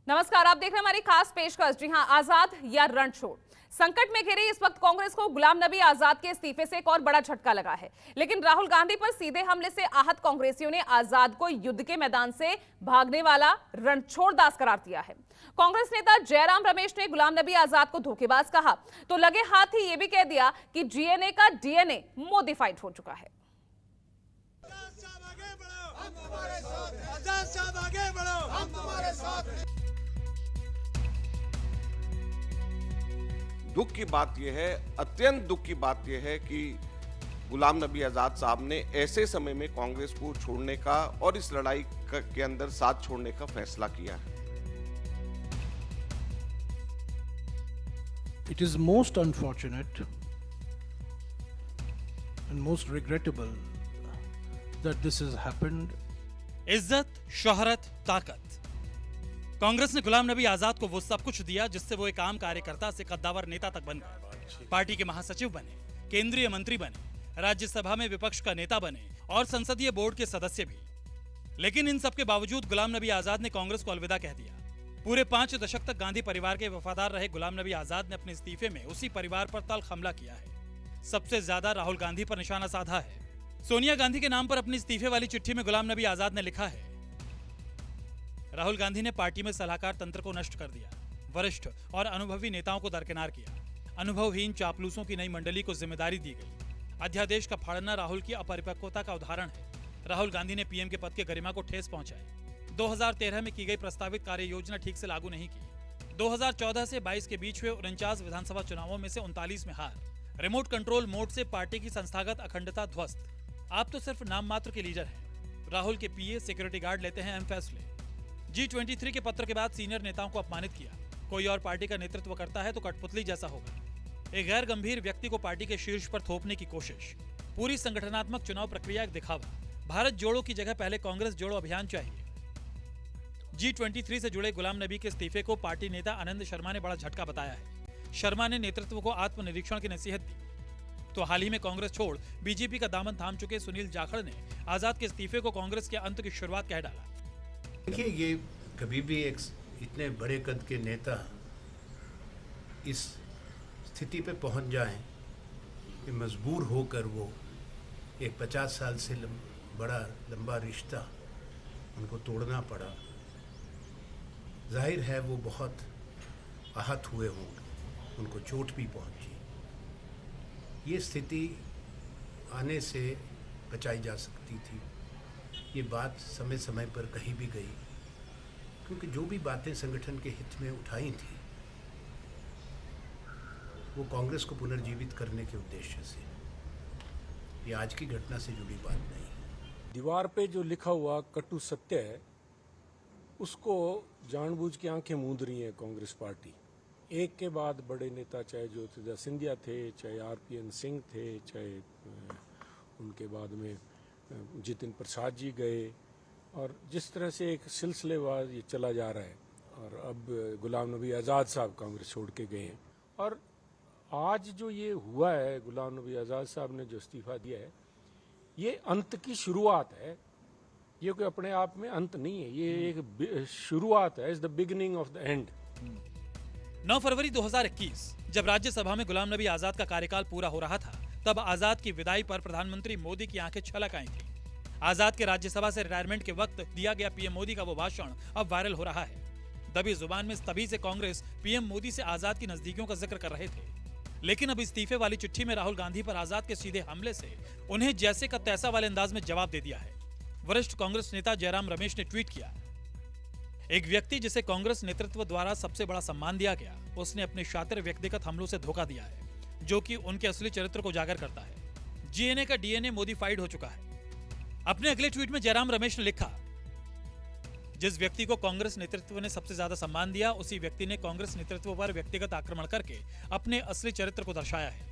नमस्कार, आप देख रहे हैं हमारी खास पेशकश। जी हां, आजाद या रणछोड़। संकट में घिरी इस वक्त कांग्रेस को गुलाम नबी आजाद के इस्तीफे से एक और बड़ा झटका लगा है। लेकिन राहुल गांधी पर सीधे हमले से आहत कांग्रेसियों ने आजाद को युद्ध के मैदान से भागने वाला रणछोड़ दास करार दिया है। कांग्रेस नेता जयराम रमेश ने गुलाम नबी आजाद को धोखेबाज कहा तो लगे हाथ ही यह भी कह दिया कि जीएनए का डीएनए मोडिफाइड हो चुका है। दुख की बात यह है, अत्यंत दुख की बात यह है कि गुलाम नबी आजाद साहब ने ऐसे समय में कांग्रेस को छोड़ने का और इस लड़ाई के अंदर साथ छोड़ने का फैसला किया है। It is most unfortunate and most regrettable that this has happened. इज्जत, शोहरत, ताकत। कांग्रेस ने गुलाम नबी आजाद को वो सब कुछ दिया जिससे वो एक आम कार्यकर्ता से कद्दावर नेता तक बन गए। पार्टी के महासचिव बने, केंद्रीय मंत्री बने, राज्यसभा में विपक्ष का नेता बने और संसदीय बोर्ड के सदस्य भी। लेकिन इन सब के बावजूद गुलाम नबी आजाद ने कांग्रेस को अलविदा कह दिया। पूरे 5 दशक तक गांधी परिवार के वफादार रहे गुलाम नबी आजाद ने अपने इस्तीफे में उसी परिवार पर तल्ख हमला किया है। सबसे ज्यादा राहुल गांधी पर निशाना साधा है। सोनिया गांधी के नाम पर अपनी इस्तीफे वाली चिट्ठी में गुलाम नबी आजाद ने लिखा है, राहुल गांधी ने पार्टी में सलाहकार तंत्र को नष्ट कर दिया, वरिष्ठ और अनुभवी नेताओं को दरकिनार किया, अनुभवहीन चापलूसों की नई मंडली को जिम्मेदारी दी गई। अध्यादेश का फाड़ना राहुल की अपरिपक्वता का उदाहरण है। राहुल गांधी ने पीएम के पद के गरिमा को ठेस पहुंचाई। 2013 में की गई प्रस्तावित कार्य योजना ठीक से लागू नहीं की। 2014 से 22 के बीच हुए 49 विधानसभा चुनावों में से 39 में हार। रिमोट कंट्रोल मोड से पार्टी की संस्थागत अखंडता ध्वस्त। आप तो सिर्फ नाम मात्र के लीडर हैं। राहुल के पीए सिक्योरिटी गार्ड लेते हैं अहम फैसले। G23 के पत्र के बाद सीनियर नेताओं को अपमानित किया। कोई और पार्टी का नेतृत्व करता है तो कठपुतली जैसा होगा। एक गैर गंभीर व्यक्ति को पार्टी के शीर्ष पर थोपने की कोशिश। पूरी संगठनात्मक चुनाव प्रक्रिया एक दिखावा। भारत जोड़ो की जगह पहले कांग्रेस जोड़ो अभियान चाहिए। G23 से जुड़े गुलाम नबी के इस्तीफे को पार्टी नेता आनंद शर्मा ने बड़ा झटका बताया है। शर्मा ने नेतृत्व को आत्मनिरीक्षण की नसीहत दी। तो हाल ही में कांग्रेस छोड़ बीजेपी का दामन थाम चुके सुनील जाखड़ ने आजाद के इस्तीफे को कांग्रेस के अंत की शुरुआत कह डाला। देखिए, ये कभी भी एक इतने बड़े कद के नेता इस स्थिति पे पहुंच जाएं कि मजबूर होकर वो एक 50 साल से बड़ा लंबा रिश्ता उनको तोड़ना पड़ा। जाहिर है वो बहुत आहत हुए होंगे, उनको चोट भी पहुंची। ये स्थिति आने से बचाई जा सकती थी। ये बात समय समय पर कही भी गई, क्योंकि जो भी बातें संगठन के हित में उठाई थी वो कांग्रेस को पुनर्जीवित करने के उद्देश्य से। ये आज की घटना से जुड़ी बात नहीं है। दीवार पे जो लिखा हुआ कटु सत्य है, उसको जानबूझ के आंखें मूंद रही है कांग्रेस पार्टी। एक के बाद बड़े नेता, चाहे ज्योतिरादित्य सिंधिया थे, चाहे आरपीएन सिंह थे, चाहे उनके बाद में जितिन प्रसाद जी गए, और जिस तरह से एक सिलसिलेवार ये चला जा रहा है। और अब गुलाम नबी आज़ाद साहब कांग्रेस छोड़ के गए हैं। और आज जो ये हुआ है, गुलाम नबी आज़ाद साहब ने जो इस्तीफा दिया है, ये अंत की शुरुआत है। ये कोई अपने आप में अंत नहीं है, ये एक शुरुआत है, is the beginning of the end. 9 फरवरी 2021 जब राज्यसभा में गुलाम नबी आजाद का कार्यकाल पूरा हो रहा था, तब आजाद की विदाई पर प्रधानमंत्री मोदी की आंखें छलक आई थी। आजाद के राज्यसभा से रिटायरमेंट के वक्त दिया गया पीएम मोदी का वो भाषण अब वायरल हो रहा है। दबी जुबान में तभी से कांग्रेस पीएम मोदी से आजाद की नजदीकियों का जिक्र कर रहे थे। लेकिन अब इस्तीफे वाली चिट्ठी में राहुल गांधी पर आजाद के सीधे हमले से उन्हें जैसे का तैसा वाले अंदाज में जवाब दे दिया है। वरिष्ठ कांग्रेस नेता जयराम रमेश ने ट्वीट किया, एक व्यक्ति जिसे कांग्रेस नेतृत्व द्वारा सबसे बड़ा सम्मान दिया गया, उसने अपने शातिर व्यक्तिगत हमलों से धोखा दिया है, जो कि उनके असली चरित्र को उजागर करता है। जीएनए का डीएनए मोडिफाइड हो चुका है। अपने अगले ट्वीट में जयराम रमेश ने लिखा, जिस व्यक्ति को कांग्रेस नेतृत्व ने सबसे ज्यादा सम्मान दिया, उसी व्यक्ति ने कांग्रेस नेतृत्व पर व्यक्तिगत आक्रमण करके अपने असली चरित्र को दर्शाया है।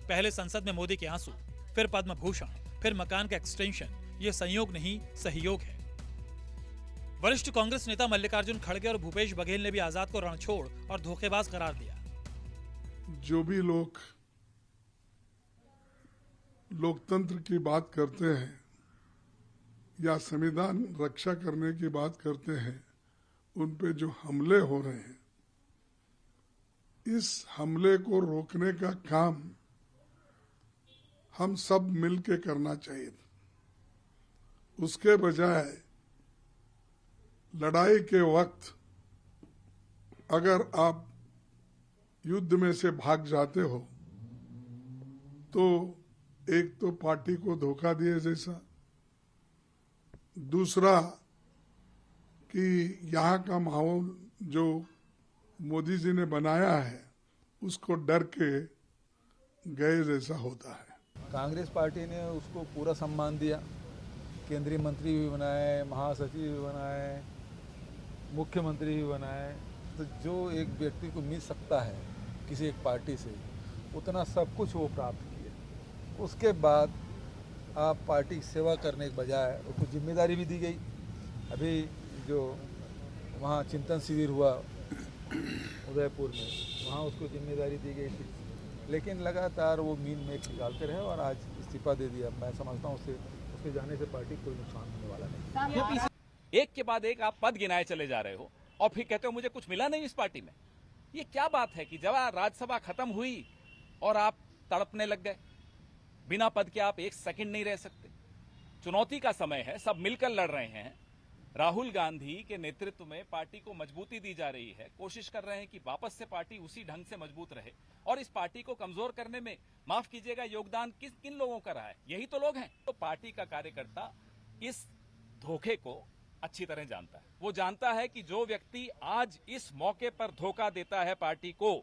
पहले संसद में मोदी के आंसू, फिर पद्म भूषण, फिर मकान का एक्सटेंशन। ये संयोग नहीं, सहयोग है। वरिष्ठ कांग्रेस नेता मल्लिकार्जुन खड़गे और भूपेश बघेल ने भी आजाद को रणछोड़ और धोखेबाज करार दिया। जो भी लोग लोकतंत्र की बात करते हैं या संविधान रक्षा करने की बात करते हैं, उन पे जो हमले हो रहे हैं, इस हमले को रोकने का काम हम सब मिलके करना चाहिए। उसके बजाय लड़ाई के वक्त अगर आप युद्ध में से भाग जाते हो तो एक तो पार्टी को धोखा दिए जैसा, दूसरा कि यहाँ का माहौल जो मोदी जी ने बनाया है उसको डर के गए जैसा होता है। कांग्रेस पार्टी ने उसको पूरा सम्मान दिया, केंद्रीय मंत्री भी बनाए, महासचिव भी बनाए, मुख्यमंत्री भी बनाए। तो जो एक व्यक्ति को मिल सकता है किसी एक पार्टी से, उतना सब कुछ वो प्राप्त किया। उसके बाद आप पार्टी की सेवा करने के बजाय उसको जिम्मेदारी भी दी गई। अभी जो वहाँ चिंतन शिविर हुआ उदयपुर में, वहाँ उसको जिम्मेदारी दी गई थी, लेकिन लगातार वो मीन में निकालते रहे और आज इस्तीफा दे दिया। मैं समझता हूँ उसके जाने से पार्टी को कोई नुकसान होने वाला नहीं। एक के बाद एक आप पद गिनाए चले जा रहे हो और फिर कहते हो मुझे कुछ मिला नहीं इस पार्टी में। ये क्या बात है कि जब राज्यसभा खत्म हुई और आप तड़पने लग गए? बिना पद के आप एक सेकंड नहीं रह सकते। चुनौती का समय है, सब मिलकर लड़ रहे हैं। राहुल गांधी के नेतृत्व में पार्टी को मजबूती दी जा रही है, कोशिश कर रहे हैं कि वापस से पार्टी उसी ढंग से मजबूत रहे। और इस पार्टी को कमजोर करने में, माफ कीजिएगा, योगदान किन लोगों का रहा है? यही तो लोग हैं। तो पार्टी का कार्यकर्ता इस धोखे को अच्छी तरह जानता है। वो जानता है कि जो व्यक्ति आज इस मौके पर धोखा देता है पार्टी को,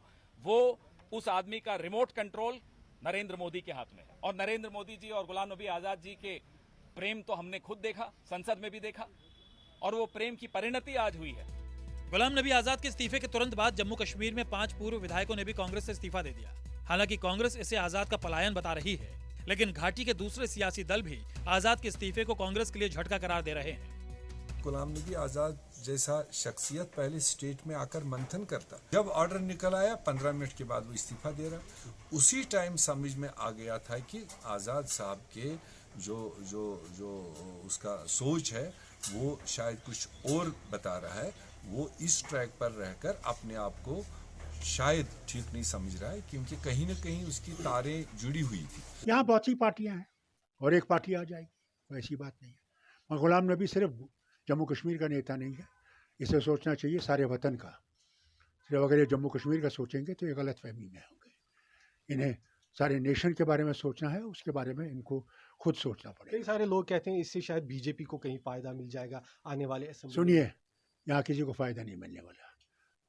वो उस आदमी का रिमोट कंट्रोल नरेंद्र मोदी के हाथ में है। और नरेंद्र मोदी जी और गुलाम नबी आजाद जी के प्रेम तो हमने खुद देखा, संसद में भी देखा, और वो प्रेम की परिणति आज हुई है। गुलाम नबी आजाद के इस्तीफे के तुरंत बाद जम्मू कश्मीर में 5 पूर्व विधायकों ने भी कांग्रेस से इस्तीफा दे दिया। हालांकि कांग्रेस इसे आजाद का पलायन बता रही है, लेकिन घाटी के दूसरे सियासी दल भी आजाद के इस्तीफे को कांग्रेस के लिए झटका करार दे रहे हैं। गुलाम नबी आजाद जैसा शख्सियत पहले स्टेट में आकर मंथन करता, जब ऑर्डर निकल आया 15 मिनट के बाद वो इस्तीफा दे रहा। उसी टाइम समझ में आ गया था कि आजाद साहब के जो उसका सोच है वो शायद कुछ और बता रहा है। वो इस ट्रैक पर रहकर अपने आप को शायद ठीक नहीं समझ रहा है, क्योंकि कहीं न कहीं उसकी तारें जुड़ी हुई थी। यहाँ बहुत सी पार्टियां हैं और एक पार्टी आ जाएगी, वैसी बात नहीं है। और गुलाम नबी सिर्फ जम्मू कश्मीर का नेता नहीं है, इसे सोचना चाहिए सारे वतन का। सिर्फ अगर ये जम्मू कश्मीर का सोचेंगे तो ये गलत फहमी में होंगे। इन्हें सारे नेशन के बारे में सोचना है, उसके बारे में इनको खुद सोचना पड़ेगा। कई सारे लोग कहते हैं इससे शायद बीजेपी को कहीं फायदा मिल जाएगा आने वाले असेंबली। सुनिए, यहाँ किसी को फायदा नहीं मिलने वाला।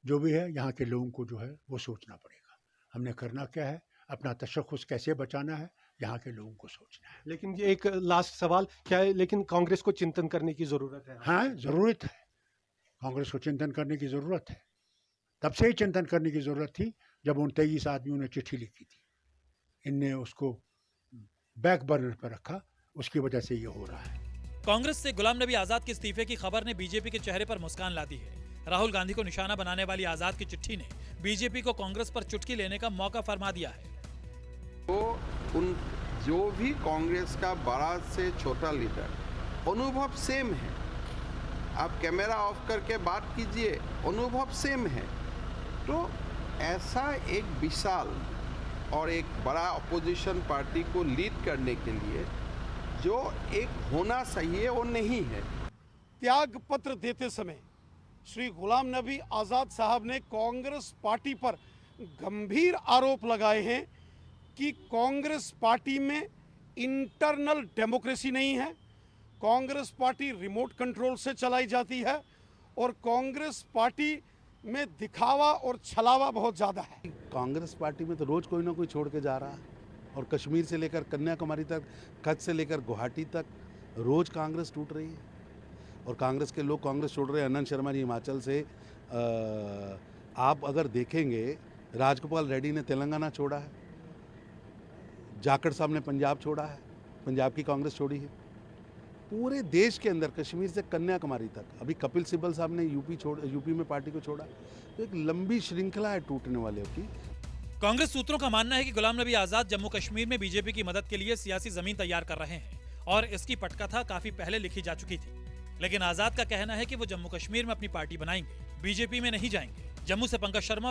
जो भी है यहाँ के लोगों को जो है वो सोचना पड़ेगा। हमने करना क्या है, अपना तशख़्ख़ुस कैसे बचाना है, यहाँ के लोगों को सोचना है। लेकिन ये एक लास्ट सवाल क्या है, लेकिन कांग्रेस को चिंतन करने की जरूरत है। हाँ, ज़रूरत है। कांग्रेस को चिंतन करने की ज़रूरत है। तब से ही चिंतन करने की ज़रूरत थी जब उन 23 आदमियों ने चिट्ठी लिखी थी। इनने उसको बैक बर्नर पर रखा, उसकी वजह से ये हो रहा है। कांग्रेस से गुलाम नबी आजाद के इस्तीफे की खबर ने बीजेपी के चेहरे पर मुस्कान ला दी है। राहुल गांधी को निशाना बनाने वाली आजाद की चिट्ठी ने बीजेपी को कांग्रेस पर चुटकी लेने का मौका फरमा दिया है। तो उन जो भी कांग्रेस का बड़ा से छोटा लीडर, अनुभव सेम है। आप कैमरा ऑफ करके बात कीजिए, अनुभव सेम है। तो ऐसा एक विशाल और एक बड़ा अपोजिशन पार्टी को लीड करने के लिए जो एक होना चाहिए वो नहीं है। त्याग पत्र देते समय श्री गुलाम नबी आज़ाद साहब ने कांग्रेस पार्टी पर गंभीर आरोप लगाए हैं कि कांग्रेस पार्टी में इंटरनल डेमोक्रेसी नहीं है, कांग्रेस पार्टी रिमोट कंट्रोल से चलाई जाती है और कांग्रेस पार्टी में दिखावा और छलावा बहुत ज़्यादा है। कांग्रेस पार्टी में तो रोज़ कोई ना कोई छोड़ के जा रहा है, और कश्मीर से लेकर कन्याकुमारी तक, कच्छ से लेकर गुवाहाटी तक रोज़ कांग्रेस टूट रही है। और कांग्रेस के लोग कांग्रेस छोड़ रहे हैं। आनंद शर्मा जी हिमाचल से, आप अगर देखेंगे राजगोपाल रेड्डी ने तेलंगाना छोड़ा है, जाखड़ साहब ने पंजाब छोड़ा है, पंजाब की कांग्रेस छोड़ी है। पूरे देश के अंदर कश्मीर से कन्याकुमारी तक, अभी कपिल सिब्बल साहब ने यूपी में पार्टी को छोड़ा। तो एक लंबी श्रृंखला है टूटने वाले की। कांग्रेस सूत्रों का मानना है कि गुलाम नबी आजाद जम्मू कश्मीर में बीजेपी की मदद के लिए सियासी जमीन तैयार कर रहे हैं और इसकी पटकथा काफी पहले लिखी जा चुकी थी। लेकिन आजाद का कहना है कि वो जम्मू कश्मीर में अपनी पार्टी बनाएंगे, बीजेपी में नहीं जाएंगे। जम्मू से पंकज शर्मा,